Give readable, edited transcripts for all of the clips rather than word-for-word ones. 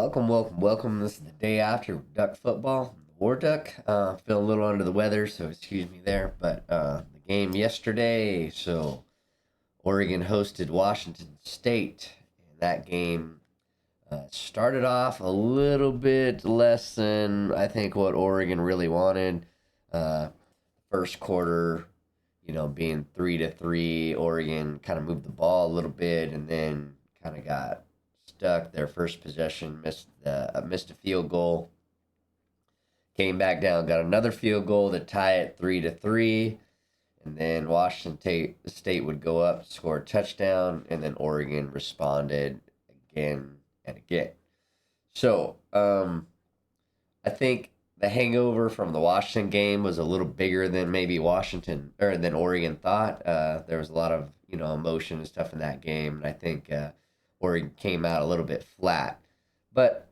Welcome, welcome, welcome. This is the day after Duck football. War Duck. Feeling a little under the weather, so excuse me there. But the game yesterday, so Oregon hosted Washington State. And that game started off a little bit less than I think what Oregon really wanted. Uh, First quarter, being 3-3, Oregon kind of moved the ball a little bit, and then kind of got stuck. Their first possession missed a field goal. Came back down, got another field goal to tie it 3-3, and then Washington State would go up, score a touchdown, and then Oregon responded again and again. So I think the hangover from the Washington game was a little bigger than maybe Washington or than Oregon thought. There was a lot of emotion and stuff in that game, and I think Oregon came out a little bit flat. But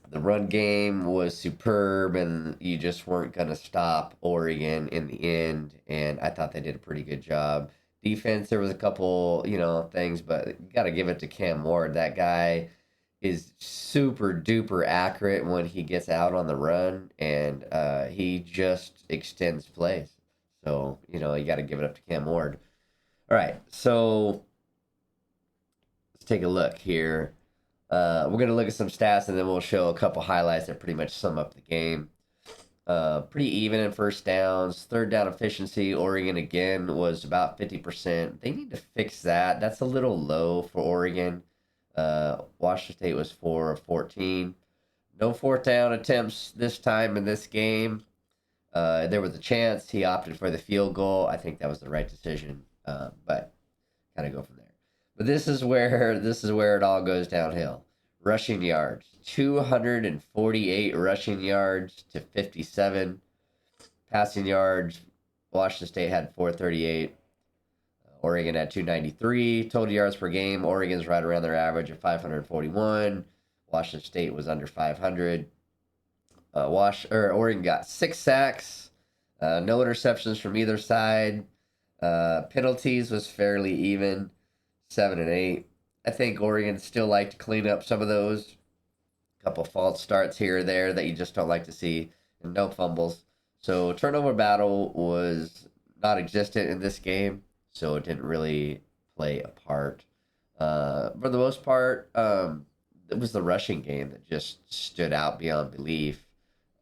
the run game was superb, and you just weren't going to stop Oregon in the end. And I thought they did a pretty good job. Defense, there was a couple things, but you got to give it to Cam Ward. That guy is super duper accurate when he gets out on the run, and he just extends plays. So you got to give it up to Cam Ward. All right, so let's take a look here. We're gonna look at some stats, and then we'll show a couple highlights that pretty much sum up the game. Pretty even in first downs. Third down efficiency, Oregon again was about 50%. They need to fix that. That's a little low for Oregon. Washington State was 4 of 14. No fourth down attempts this time in this game. There was a chance. He opted for the field goal. I think that was the right decision. But kind of go from there. But this is where it all goes downhill. Rushing yards, 248 rushing yards to 57. Passing yards, Washington State had 438. Oregon had 293 total yards per game. Oregon's right around their average of 541. Washington State was under 500. Oregon got 6 sacks, no interceptions from either side. Penalties was fairly even, 7 and 8. I think Oregon still like to clean up some of those. A couple false starts here or there that you just don't like to see, and no fumbles. So turnover battle was not existent in this game, so it didn't really play a part. For the most part, it was the rushing game that just stood out beyond belief.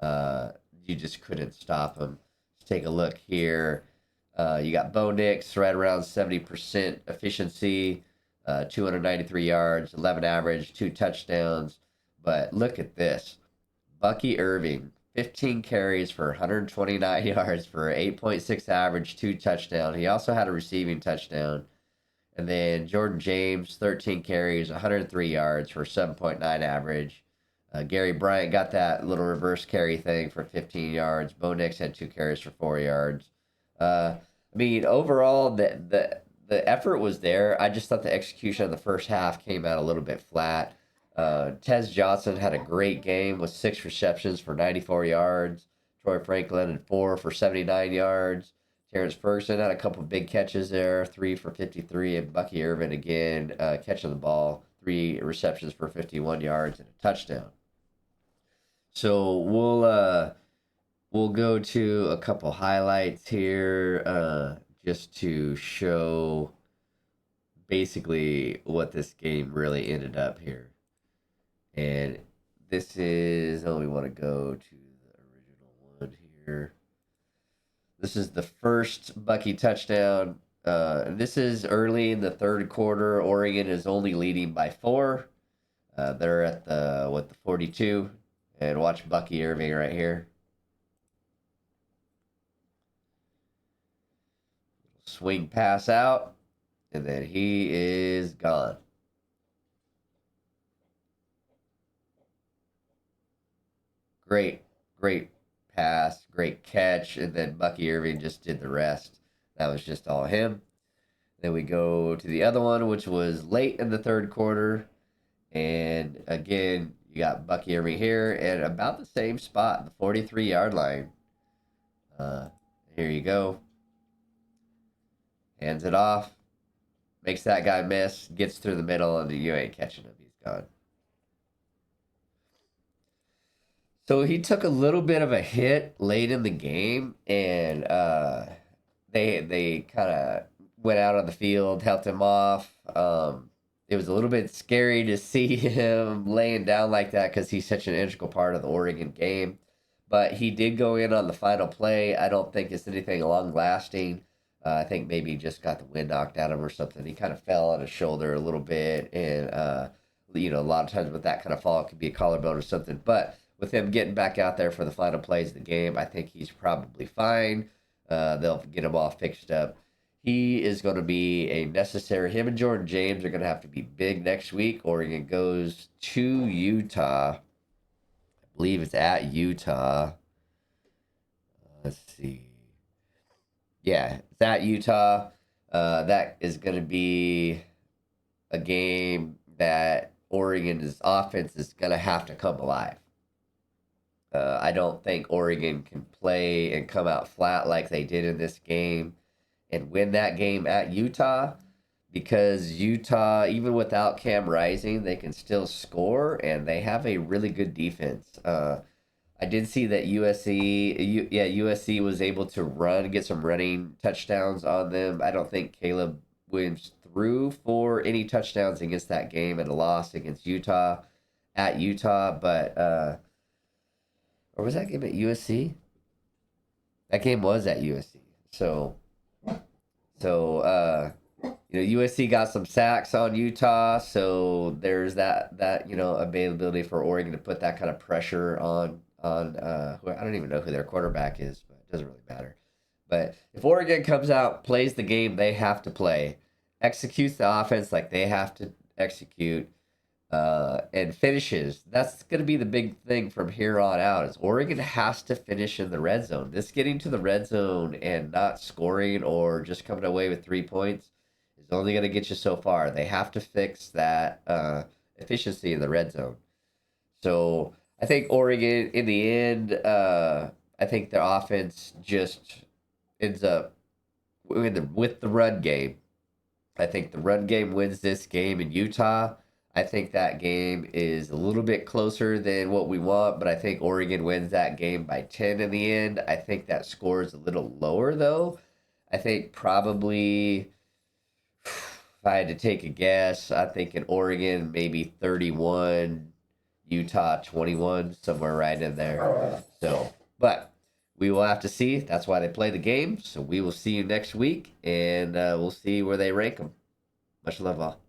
You just couldn't stop them. Let's take a look here. You got Bo Nix right around 70% efficiency, 293 yards, 11 average, 2 touchdowns. But look at this. Bucky Irving, 15 carries for 129 yards for 8.6 average, 2 touchdowns. He also had a receiving touchdown. And then Jordan James, 13 carries, 103 yards for 7.9 average. Gary Bryant got that little reverse carry thing for 15 yards. Bo Nix had 2 carries for 4 yards. Overall, the effort was there. I just thought the execution of the first half came out a little bit flat. Tez Johnson had a great game with 6 receptions for 94 yards. Troy Franklin had 4 for 79 yards. Terrence Ferguson had a couple of big catches there, 3 for 53, and Bucky Irving again catching the ball, 3 receptions for 51 yards and a touchdown. So we'll go to a couple highlights here, just to show basically what this game really ended up here. And this is, we want to go to the original one here. This is the first Bucky touchdown. This is early in the third quarter. Oregon is only leading by 4. They're at the 42. And watch Bucky Irving right here. Swing pass out, and then he is gone. Great pass, great catch, and then Bucky Irving just did the rest. That was just all him. Then we go to the other one, which was late in the third quarter. And again, you got Bucky Irving here and about the same spot, the 43-yard line. Here you go. Hands it off. Makes that guy miss. Gets through the middle, and you ain't catching him. He's gone. So he took a little bit of a hit late in the game, and they kind of went out on the field, helped him off. It was a little bit scary to see him laying down like that because he's such an integral part of the Oregon game. But he did go in on the final play. I don't think it's anything long lasting. I think maybe he just got the wind knocked out of him or something. He kind of fell on his shoulder a little bit, and a lot of times with that kind of fall, it could be a collarbone or something. But with him getting back out there for the final plays of the game, I think he's probably fine. They'll get him all fixed up. He is going to be a necessary. Him and Jordan James are going to have to be big next week. Oregon goes to Utah. I believe it's at Utah. Let's see. Yeah, it's at Utah. That is going to be a game that Oregon's offense is going to have to come alive. I don't think Oregon can play and come out flat like they did in this game and win that game at Utah because Utah, even without Cam Rising, they can still score and they have a really good defense. I did see that USC was able to get some running touchdowns on them. I don't think Caleb Williams threw for any touchdowns against that game and a loss against Utah at Utah, but or was that game at USC? That game was at USC. So USC got some sacks on Utah, so there's that availability for Oregon to put that kind of pressure on I don't even know who their quarterback is, but it doesn't really matter. But if Oregon comes out, plays the game they have to play, executes the offense like they have to execute, and finishes, that's going to be the big thing from here on out. Is Oregon has to finish in the red zone. This getting to the red zone and not scoring or just coming away with 3 points is only going to get you so far. They have to fix that efficiency in the red zone. So I think Oregon, in the end, I think their offense just ends up with the run game. I think the run game wins this game in Utah. I think that game is a little bit closer than what we want, but I think Oregon wins that game by 10 in the end. I think that score is a little lower, though. I think probably, if I had to take a guess, I think in Oregon, maybe 31, Utah 21, somewhere right in there. So, but we will have to see. That's why they play the game. So we will see you next week, and we'll see where they rank them. Much love all.